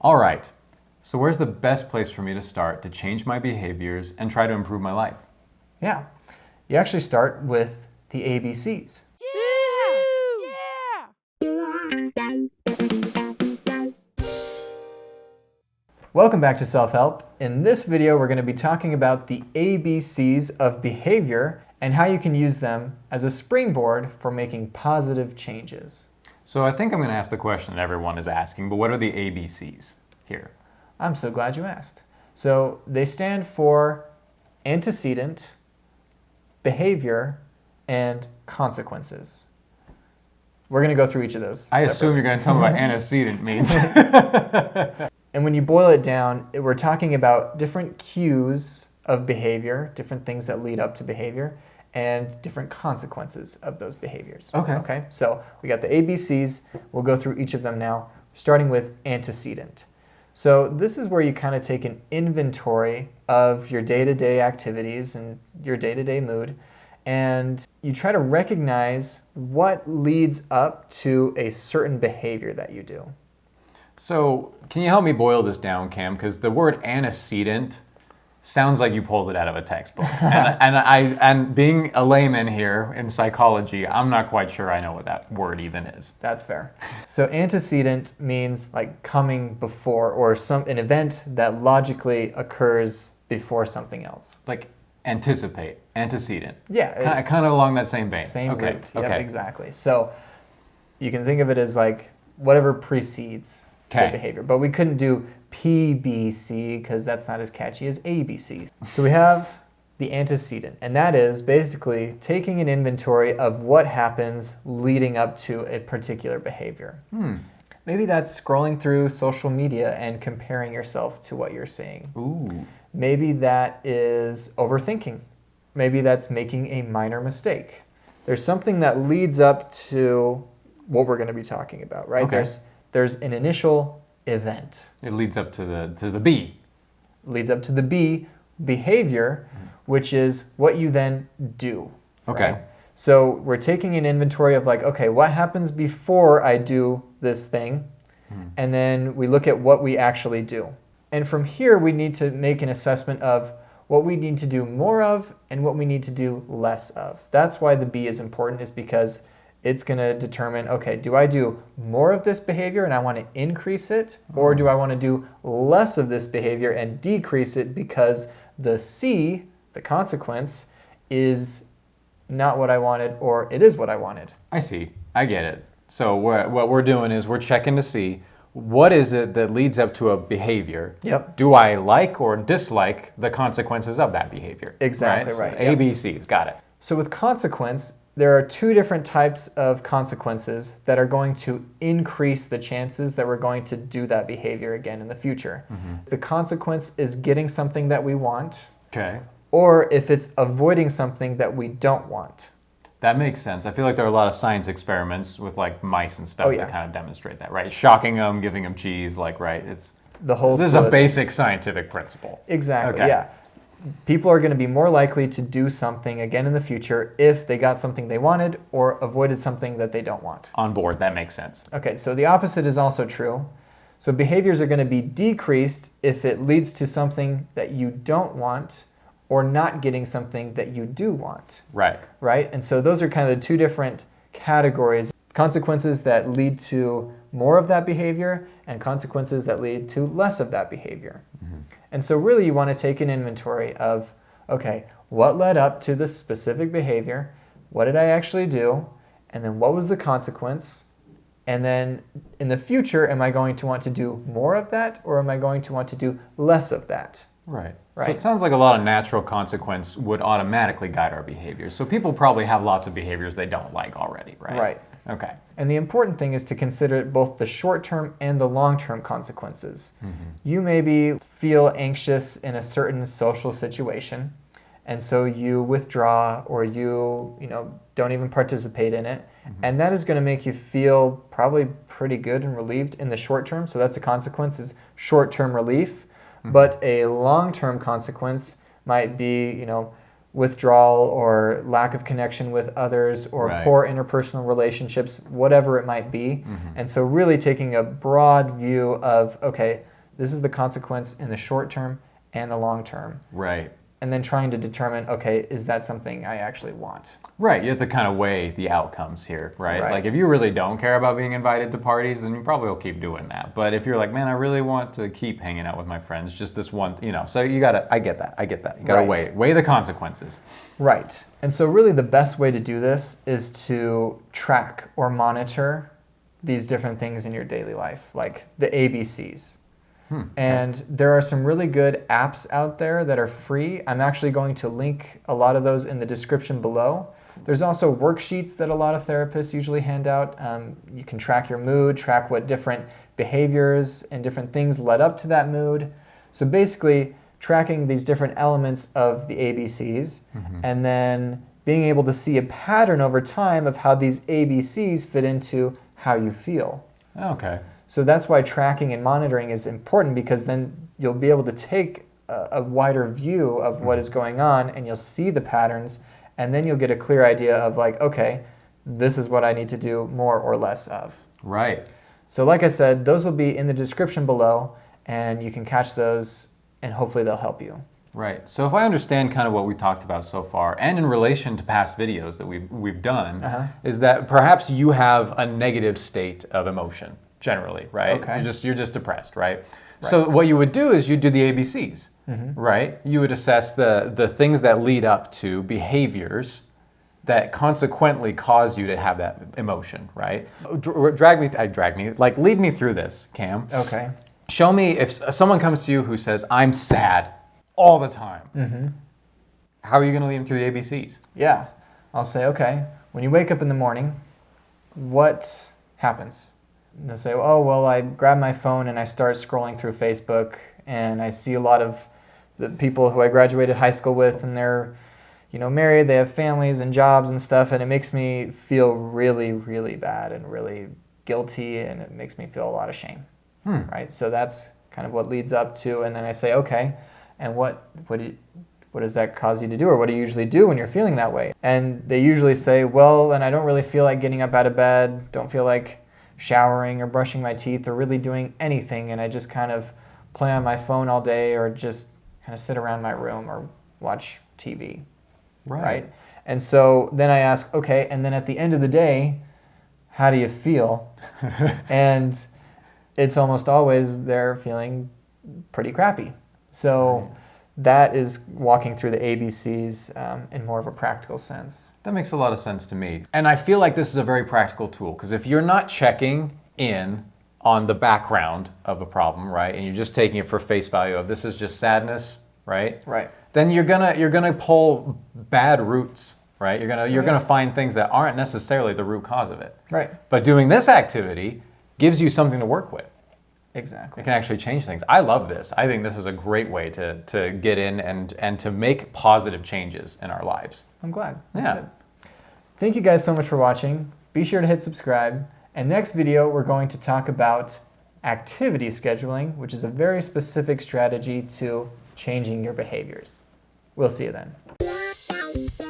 All right, so where's the best place for me to start to change my behaviors and try to improve my life? Yeah, you actually start with the ABCs. Welcome back to Self-Help. In this video, we're going to be talking about the ABCs of behavior and how you can use them as a springboard for making positive changes. So I think I'm going to ask the question that everyone is asking, but what are the ABCs here? I'm so glad you asked. So they stand for antecedent, behavior, and consequences. We're going to go through each of those. I assume you're going to tell me what antecedent means. And when you boil it down, we're talking about different cues of behavior, different things that lead up to behavior, and different consequences of those behaviors. Okay. So we got the ABCs. We'll go through each of them now, starting with antecedent. So this is where you kind of take an inventory of your day-to-day activities and your day-to-day mood, and you try to recognize what leads up to a certain behavior that you do. So can you help me boil this down, Cam? Because the word antecedent sounds like you pulled it out of a textbook. and being a layman here in psychology, I'm not quite sure I know what that word even is. That's fair. So antecedent means like coming before, or an event that logically occurs before something else. Like anticipate, antecedent. Yeah. Kind of along that same vein. Same okay. root. Yep, Okay. exactly. So you can think of it as like whatever precedes the behavior. But we couldn't do PBC because that's not as catchy as ABC. So we have the antecedent, and that is basically taking an inventory of what happens leading up to a particular behavior. Maybe that's scrolling through social media and comparing yourself to what you're seeing. Ooh. Maybe that is overthinking. Maybe that's making a minor mistake. There's something that leads up to what we're going to be talking about, right? Okay. There's an initial event. It leads up to the B. Leads up to the B, behavior, which is what you then do. Okay. Right? So we're taking an inventory of like, okay, what happens before I do this thing? And then we look at what we actually do. And from here, we need to make an assessment of what we need to do more of and what we need to do less of. That's why the B is important, is because it's going to determine, okay, do I do more of this behavior and I want to increase it? Or do I want to do less of this behavior and decrease it because the C, the consequence, is not what I wanted, or it is what I wanted? I see. I get it. So what we're doing is we're checking to see what is it that leads up to a behavior. Yep. Do I like or dislike the consequences of that behavior? Exactly right. So ABCs, got it. So with consequence, there are two different types of consequences that are going to increase the chances that we're going to do that behavior again in the future. The consequence is getting something that we want, Okay. or if it's avoiding something that we don't want. That makes sense. I feel like there are a lot of science experiments with like mice and stuff Oh, yeah. that kind of demonstrate that, right? Shocking them, giving them cheese, like, right? It's The whole This is slew a of things. basic scientific principle. Exactly, Okay. yeah. People are going to be more likely to do something again in the future if they got something they wanted or avoided something that they don't want. On board, that makes sense. Okay, so the opposite is also true. So behaviors are going to be decreased if it leads to something that you don't want or not getting something that you do want, Right. right? And so those are kind of the two different categories. Consequences that lead to more of that behavior and consequences that lead to less of that behavior. And so really you want to take an inventory of, okay, what led up to this specific behavior? What did I actually do? And then what was the consequence? And then in the future, am I going to want to do more of that, or am I going to want to do less of that? Right. So Right. it sounds like a lot of natural consequence would automatically guide our behaviors. So people probably have lots of behaviors they don't like already, right? Right. Okay. And the important thing is to consider both the short-term and the long-term consequences. You maybe feel anxious in a certain social situation, and so you withdraw, or you don't even participate in it. And that is going to make you feel probably pretty good and relieved in the short term. So that's a consequence, is short-term relief. But a long-term consequence might be, withdrawal or lack of connection with others or Right. poor interpersonal relationships, whatever it might be. And so really taking a broad view of, okay, this is the consequence in the short term and the long term. Right. And then trying to determine, okay, is that something I actually want? Right, you have to kind of weigh the outcomes here, right? Right. Like if you really don't care about being invited to parties, then you probably will keep doing that. But if you're like, man, I really want to keep hanging out with my friends, just this one, so you gotta, I get that. You gotta Right. weigh the consequences. Right. And so really the best way to do this is to track or monitor these different things in your daily life, like the ABCs. And there are some really good apps out there that are free. I'm actually going to link a lot of those in the description below. There's also worksheets that a lot of therapists usually hand out. You can track your mood, track what different behaviors and different things led up to that mood. So basically, tracking these different elements of the ABCs and then being able to see a pattern over time of how these ABCs fit into how you feel. Okay. So that's why tracking and monitoring is important, because then you'll be able to take a wider view of what is going on and you'll see the patterns, and then you'll get a clear idea of like, okay, this is what I need to do more or less of. Right. So like I said, those will be in the description below and you can catch those and hopefully they'll help you. Right. So if I understand kind of what we talked about so far, and in relation to past videos that we've done, is that perhaps you have a negative state of emotion generally, right? Okay. You're just depressed, right? So what you would do is you do the ABCs, right? You would assess the things that lead up to behaviors that consequently cause you to have that emotion, right? Lead me through this, Cam. Okay. Show me if someone comes to you who says, I'm sad all the time. How are you going to lead them through the ABCs? Yeah. I'll say, okay, when you wake up in the morning, what happens? And they'll say, oh, well, I grab my phone and I start scrolling through Facebook and I see a lot of the people who I graduated high school with, and they're, married, they have families and jobs and stuff, and it makes me feel really, really bad and really guilty, and it makes me feel a lot of shame, right? So that's kind of what leads up to, and then I say, okay, and what does that cause you to do, or what do you usually do when you're feeling that way? And they usually say, well, and I don't really feel like getting up out of bed, don't feel like showering or brushing my teeth or really doing anything, and I just kind of play on my phone all day or just kind of sit around my room or watch TV, right? And so then I ask, okay, and then at the end of the day, how do you feel? And it's almost always they're feeling pretty crappy. So that is walking through the ABCs in more of a practical sense. That makes a lot of sense to me. And I feel like this is a very practical tool, because if you're not checking in on the background of a problem, right, and you're just taking it for face value of this is just sadness, right? Right. Then you're gonna pull bad roots, right? You're gonna find things that aren't necessarily the root cause of it. Right. But doing this activity gives you something to work with. Exactly. It can actually change things. I love this. I think this is a great way to get in and to make positive changes in our lives. I'm glad. That's Yeah. good. Thank you guys so much for watching. Be sure to hit subscribe. And next video, we're going to talk about activity scheduling, which is a very specific strategy to changing your behaviors. We'll see you then.